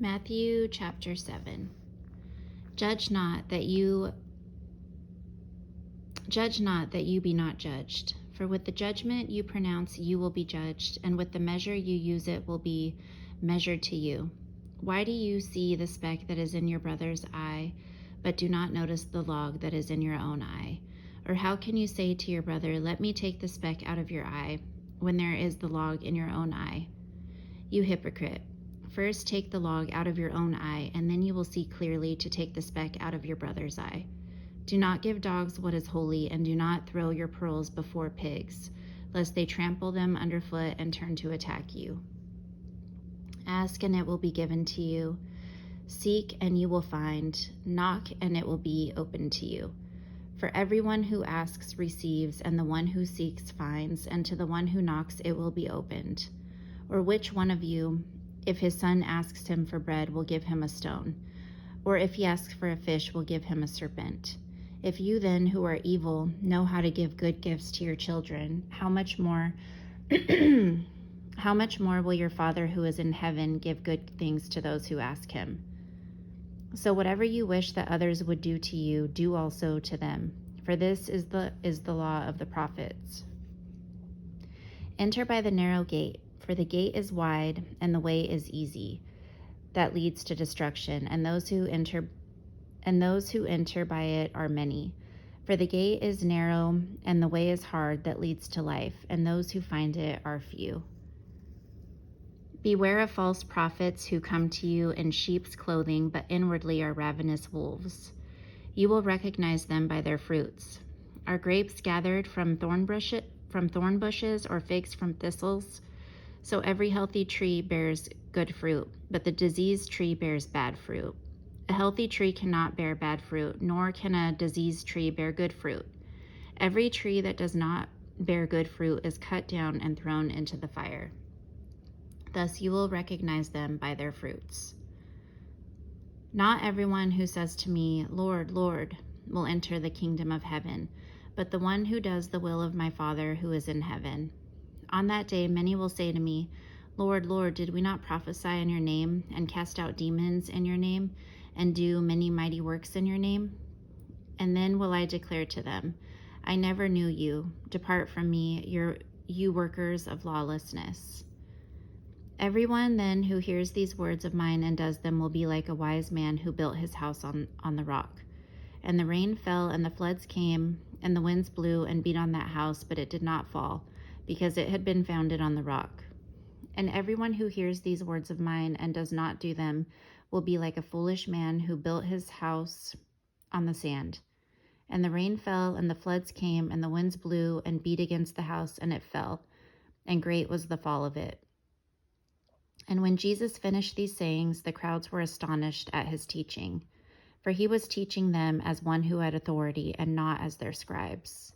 Matthew chapter 7. Judge not that you be not judged. For with the judgment you pronounce, you will be judged, and with the measure you use it will be measured to you. Why do you see the speck that is in your brother's eye, but do not notice the log that is in your own eye? Or how can you say to your brother, let me take the speck out of your eye, when there is the log in your own eye? You hypocrite. First take the log out of your own eye, and then you will see clearly to take the speck out of your brother's eye. Do not give dogs what is holy, and do not throw your pearls before pigs, lest they trample them underfoot and turn to attack you. Ask, and it will be given to you. Seek, and you will find. Knock, and it will be opened to you. For everyone who asks receives, and the one who seeks finds, and to the one who knocks it will be opened. Or which one of you, if his son asks him for bread, will give him a stone? Or if he asks for a fish, will give him a serpent? If you then, who are evil, know how to give good gifts to your children, how much more will your Father who is in heaven give good things to those who ask him? So whatever you wish that others would do to you, do also to them. For this is the law of the prophets. Enter by the narrow gate, for the gate is wide and the way is easy that leads to destruction, and those who enter by it are many. For the gate is narrow and the way is hard that leads to life, and those who find it are few. Beware of false prophets who come to you in sheep's clothing, but inwardly are ravenous wolves. You will recognize them by their fruits. Are grapes gathered from thorn bushes, or figs from thistles? So every healthy tree bears good fruit, but the diseased tree bears bad fruit. A healthy tree cannot bear bad fruit, nor can a diseased tree bear good fruit. Every tree that does not bear good fruit is cut down and thrown into the fire. Thus you will recognize them by their fruits. Not everyone who says to me, Lord, Lord, will enter the kingdom of heaven, but the one who does the will of my Father who is in heaven. On that day many will say to me, Lord, Lord, did we not prophesy in your name, and cast out demons in your name, and do many mighty works in your name? And then will I declare to them, I never knew you. Depart from me, you workers of lawlessness. Everyone then who hears these words of mine and does them will be like a wise man who built his house on the rock. And the rain fell, and the floods came, and the winds blew and beat on that house, but it did not fall, because it had been founded on the rock. And everyone who hears these words of mine and does not do them will be like a foolish man who built his house on the sand. And the rain fell, and the floods came, and the winds blew and beat against the house, and it fell, and great was the fall of it. And when Jesus finished these sayings, the crowds were astonished at his teaching, for he was teaching them as one who had authority and not as their scribes.